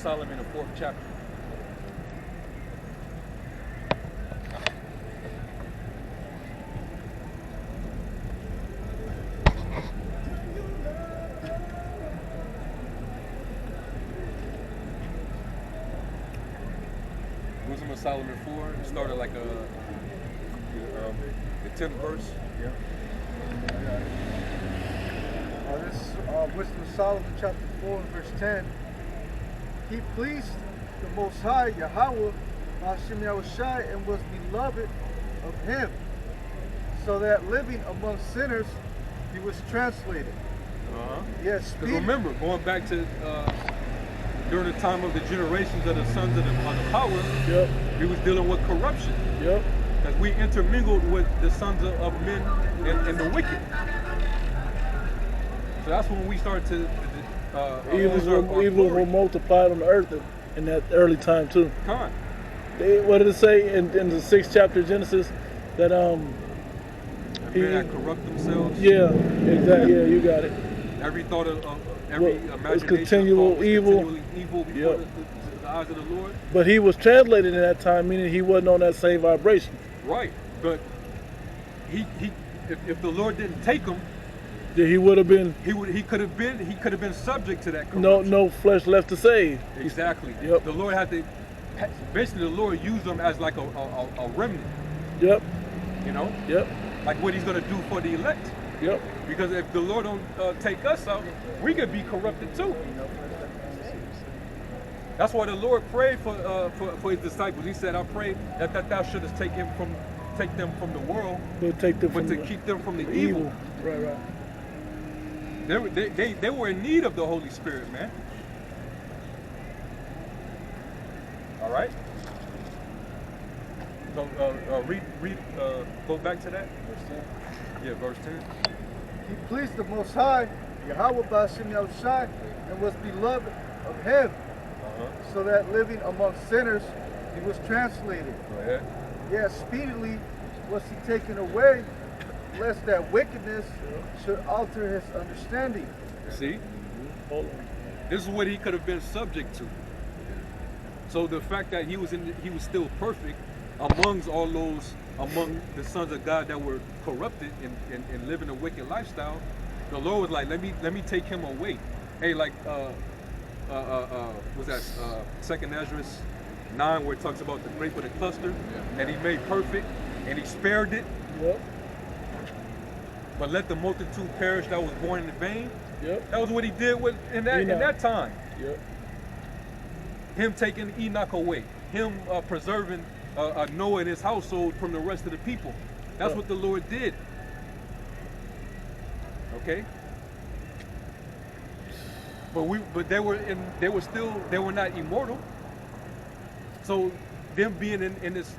Solomon, the 4th chapter. Wisdom of Solomon 4. It started like the 10th verse. Yeah. This is Wisdom of Solomon, chapter 4, and verse 10. He pleased the Most High, Yahweh, Hashem Yahushai, and was beloved of him, so that living among sinners, he was translated. Yes. Because remember, going back to during the time of the generations of the sons of the power, Yep. he was dealing with corruption. Yep. As we intermingled with the sons of men and the wicked. So that's when we started to evil were multiplied on the earth in that early time too. Con. What did it say in the 6th chapter of Genesis? That men that corrupt themselves. Yeah, exactly. Yeah, you got it. Every thought of every imagination continual was evil. Continually evil before the eyes of the Lord. But he was translated in that time, meaning he wasn't on that same vibration. Right, but if the Lord didn't take him, Yeah, he would have been. he could have been subject to that corruption. No flesh left to save. Exactly. Yep. The Lord had to. Basically, the Lord used them as like a remnant. Yep. You know. Yep. Like what He's gonna do for the elect. Yep. Because if the Lord don't take us out, we could be corrupted too. That's why the Lord prayed for His disciples. He said, "I pray that thou shouldest take them from the world, He'll take them but from to keep them from the evil." Right. They were in need of the Holy Spirit, man. All right. So go back to that. Verse 10. Yeah, verse 10. He pleased the Most High, Yahweh Hashem Yahushai, and was beloved of him, so that living among sinners, he was translated. Go ahead. Yes, speedily was he taken away, lest that wickedness should alter his understanding. See? This is what he could have been subject to. So the fact that he was still perfect among the sons of God that were corrupted and living a wicked lifestyle, the Lord was like, let me take him away. Hey, like was that 2nd Ezra 9 where it talks about the grape of the cluster, and he made perfect and he spared it. Yep. But let the multitude perish that was born in vain. Yep. That was what he did in that time. Yep. Him taking Enoch away, him preserving Noah and his household from the rest of the people. That's what the Lord did. Okay. But they were not immortal. So them being in this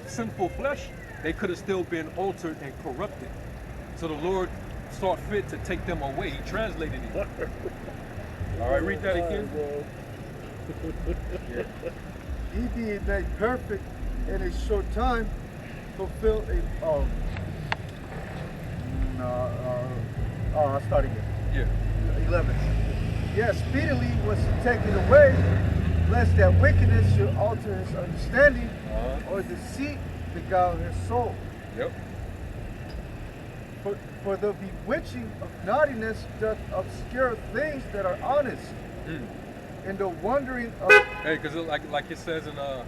sinful flesh, they could have still been altered and corrupted. So the Lord saw fit to take them away. He translated it. All right, read that again. Yeah. He being made perfect in a short time, fulfilled I'll start again. Yeah. 11. Yes, speedily was he taken away, lest that wickedness should alter his understanding, or deceit beguile his soul. Yep. For the bewitching of naughtiness doth obscure things that are honest, and the wondering of... Hey, because like it says in I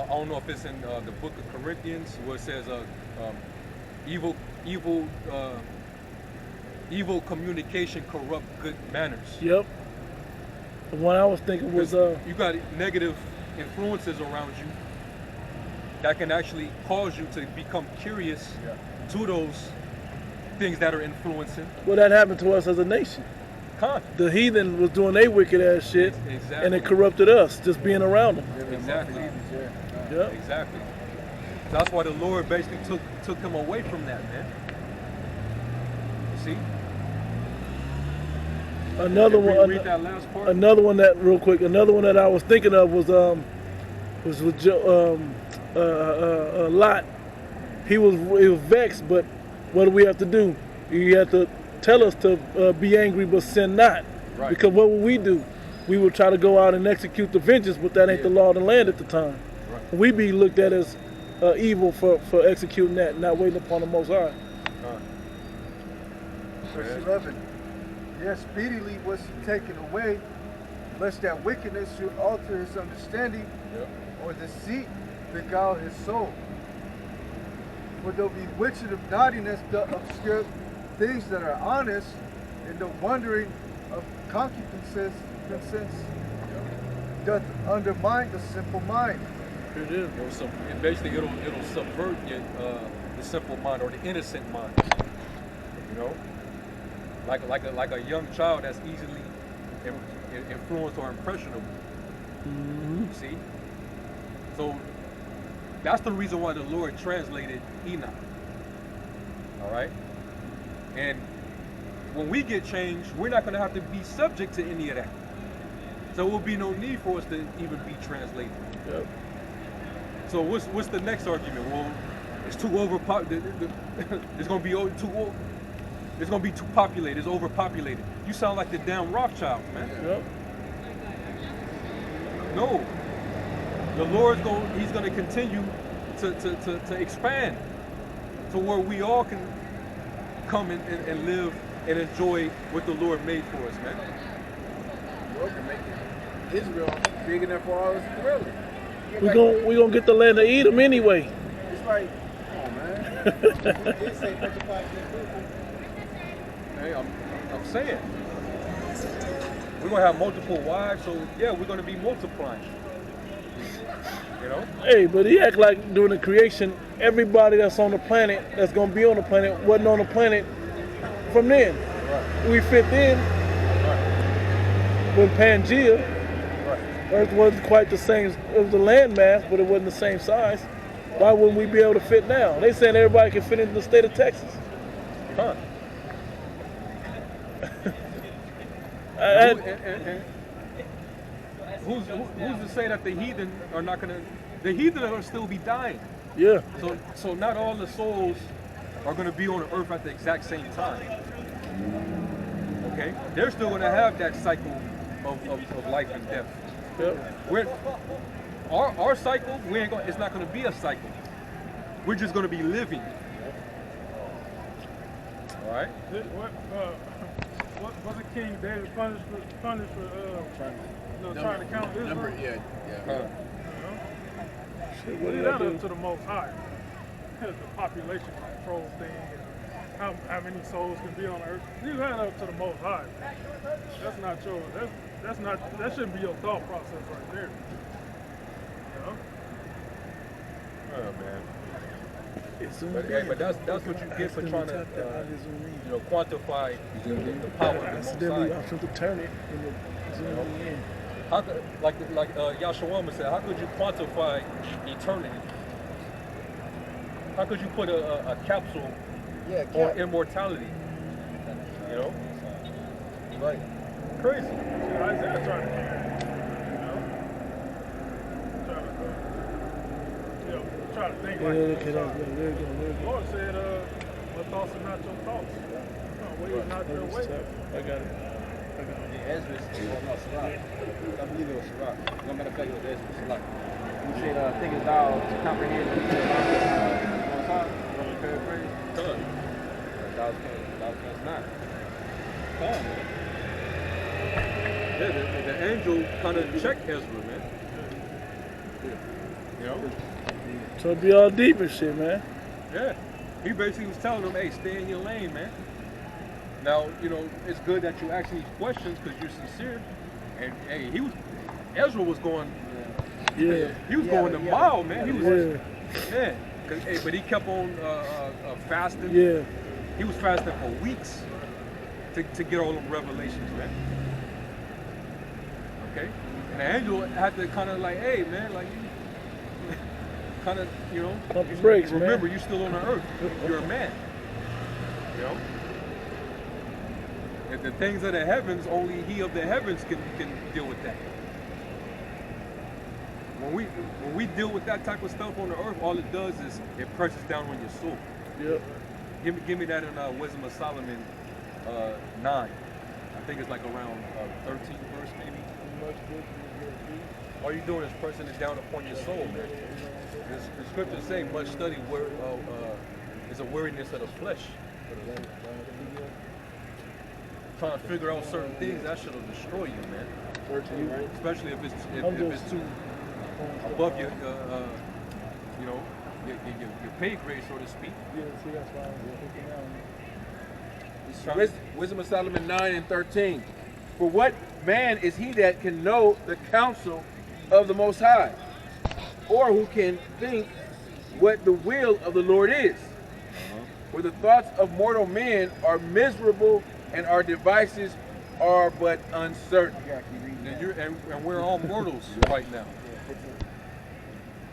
don't know if it's in the book of Corinthians where it says evil communication corrupt good manners. Yep. The one I was thinking was you got negative influences around you that can actually cause you to become curious to those things that are influencing. Well, that happened to us as a nation. The heathen was doing their wicked ass shit, and it corrupted us just being around them. Exactly. Yeah. Exactly. So that's why the Lord basically took them away from that, man. See? Another one. Read that last part. Another one that real quick. Another one that I was thinking of was with Lot. He was vexed, but what do we have to do? You have to tell us to be angry but sin not. Right. Because what would we do? we would try to go out and execute the vengeance, but that ain't the law of the land at the time. Right. We be looked at as evil for executing that, not waiting upon the Most High. Verse 11. Yes, speedily was he taken away, lest that wickedness should alter his understanding, or deceit beguile his soul. For the bewitching of naughtiness doth obscure things that are honest, and the wondering of concupiscence doth undermine the simple mind. It is. And basically, it'll subvert the simple mind or the innocent mind. You know, like a young child that's easily influenced or impressionable. Mm-hmm. See, so that's the reason why the Lord translated Enoch. All right, and when we get changed, we're not going to have to be subject to any of that. So there will be no need for us to even be translated. Yep. So what's the next argument? Well, it's too overpopulated. It's going to be too. It's going to be too populated. It's overpopulated. You sound like the damn Rothschilds, man. Yep. No. The Lord's He's going to continue to expand to where we all can come and live and enjoy what the Lord made for us, man. The Lord can make Israel big enough for all us really. We gonna get the land of Edom anyway. It's like, come on, man. Hey, I'm saying. We're going to have multiple wives, so yeah, we're going to be multiplying. You know? Hey, but he act like during the creation, everybody that's on the planet, that's gonna be on the planet, wasn't on the planet from then. Right. We fit in Right. when Pangea. Right. Earth wasn't quite the same. It was a landmass, but it wasn't the same size. Why wouldn't we be able to fit now? They saying everybody can fit into the state of Texas. Huh. Who's to say that the heathen are not gonna? The heathen are gonna still be dying. Yeah. So not all the souls are gonna be on the earth at the exact same time. Okay, they're still gonna have that cycle of life and death. Yep. Our cycle, it's not gonna be a cycle. We're just gonna be living. All right. What was King David punished for trying to count Israel? Number, yeah. Shit, what Leave did I that do? up to the Most High. The population control thing and how many souls can be on earth. Leave that up to the Most High. That's not your. That shouldn't be your thought process right there. You know? Oh man. It's But that's what you get for trying to quantify the power of the Most accidentally High. option to turn it in the end. How could, like Yahshua said, how could you quantify eternity? How could you put a capsule on immortality? You know? Right. Crazy. Isaiah trying to carry it. Try to think like There you the go. Lord said, my thoughts are not your thoughts. Ways not your ways. I got it. Ezra, no, Sirach. I believe it was Sirach. No matter of fact, it was Ezra, Sirach. He said, think it's thou to comprehend the Most High. Roman paraphrase. Thou canst not. Yeah, the angel kind of checked Ezra, man. You know? So it be all deep and shit, man. Yeah. He basically was telling them, hey, stay in your lane, man. Now, it's good that you ask these questions because you're sincere. And hey, Ezra was going, he was going a mile, man. He was, but he kept on fasting. Yeah. He was fasting for weeks to get all them revelations, man. Okay? And the angel had to kind of like, hey, man, like, kind of, Pump your brakes, remember, man. you're still on the earth. You're a man. You know? And the things of the heavens, only he of the heavens can deal with that. When we deal with that type of stuff on the earth, all it does is it presses down on your soul. Yep. Give me that in Wisdom of Solomon 9. I think it's like around 13th verse maybe. All you're doing is pressing it down upon your soul, man. The scriptures say much study is a weariness of the flesh. Trying to figure out certain things, that should have destroyed you, man. 13, right? Especially if it's too above your, you know, your pay grade, so to speak. Wisdom of Solomon 9 and 13. For what man is he that can know the counsel of the Most High? Or who can think what the will of the Lord is? For the thoughts of mortal men are miserable, and our devices are but uncertain. And we're all mortals right now.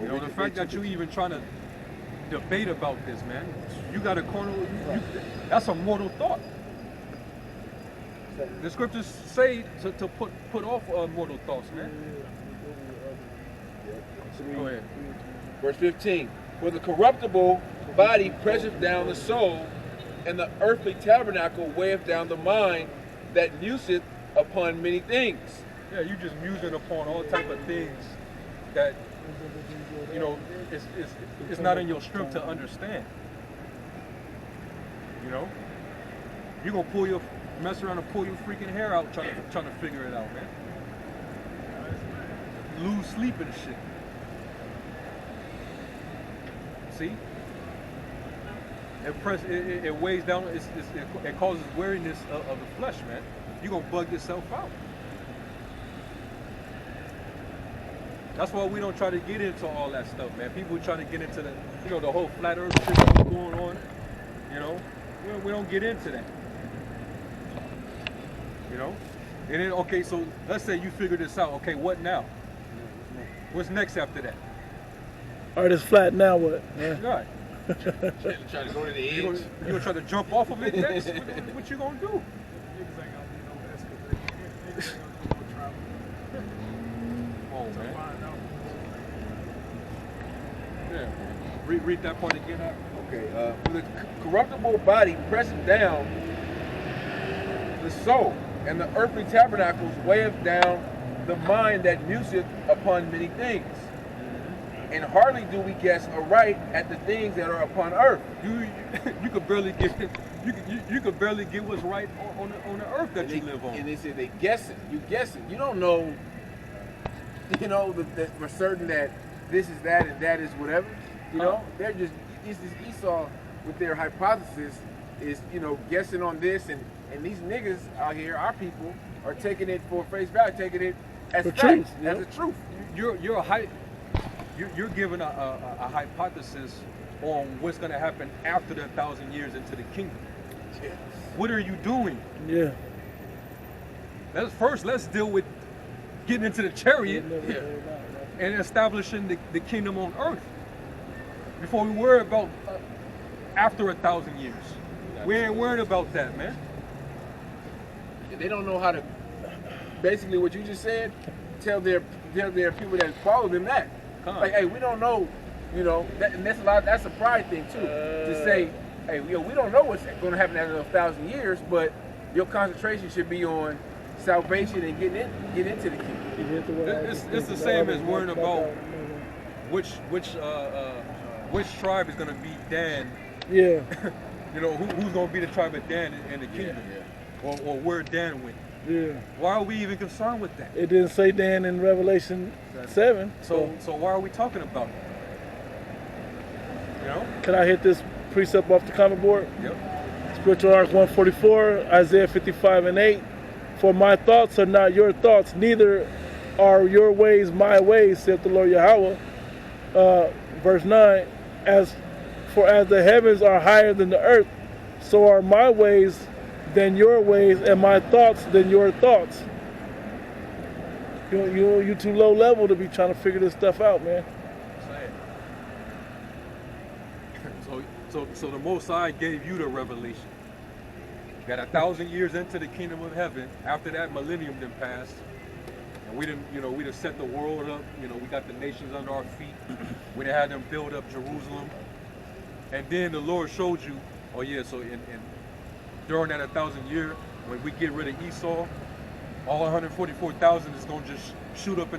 You know, the fact that you even trying to debate about this, man, you got a corner, that's a mortal thought. The scriptures say to put off mortal thoughts, man. Go ahead. Verse 15. For the corruptible body presseth down the soul, and the earthly tabernacle weigheth down the mind that museth upon many things. Yeah, you just musing upon all type of things that, you know, it's not in your strength to understand. You know, you're gonna mess around and pull your freaking hair out trying to figure it out, man. Lose sleep and shit. See? It weighs down. It causes weariness of the flesh, man. You're gonna bug yourself out. That's why we don't try to get into all that stuff, man. People try to get into the, you know, the whole flat earth shit that's going on. You know, we don't get into that. You know, and then okay, so let's say you figure this out. Okay, what now? What's next after that? All right, it's flat. Now what? Yeah. Right. Trying to go to the edge. You gonna try to jump off of it next? What you gonna do? Niggas ain't gonna be no excavation. Niggas ain't gonna do no travel. Oh, To man. find out. Yeah. Read that part again. Okay. For the corruptible body presseth down the soul, and the earthly tabernacles weigheth down the mind that museth upon many things. And hardly do we guess aright at the things that are upon earth. You could barely get you could barely get what's right on the earth that you live on. And they say they guessing. You guessing. You don't know. You know that for certain that this is that and that is whatever. You know, they're just it's this Esau with their hypothesis is, you know, guessing on this, and these niggas out here, our people, are taking it for face value, taking it as For fact, truth, as a truth. You're giving a hypothesis on what's going to happen after the 1,000 years into the kingdom. Yeah. What are you doing? Yeah. Let's deal with getting into the chariot and establishing the kingdom on earth before we worry about after 1,000 years. We ain't worried about that, man. And they don't know how to, basically what you just said, tell their people that follow them that. Like, hey, we don't know, you know, and that's a pride thing too. To say, hey, we don't know what's going to happen after 1,000 years, but your concentration should be on salvation and getting into the kingdom. It's the same as worrying about which tribe is going to be Dan. Yeah. You know, who's going to be the tribe of Dan in the kingdom, or where Dan went. Yeah. Why are we even concerned with that? It didn't say Dan in Revelation 7. So why are we talking about it? You know? Can I hit this precept off the comment board? Yep. Spiritual Arc 144, Isaiah 55 and 8. For my thoughts are not your thoughts, neither are your ways my ways, saith the Lord Yahweh. Verse 9, as the heavens are higher than the earth, so are my ways than your ways, and my thoughts than your thoughts. You too low level to be trying to figure this stuff out, man. So the Most High gave you the revelation. Got 1,000 years into the kingdom of heaven. After that millennium then passed, and we done set the world up. You know, we got the nations under our feet. We done had them build up Jerusalem, and then the Lord showed you, oh yeah, so in during that 1,000 year, when we get rid of Esau, all 144,000 is gonna just shoot up in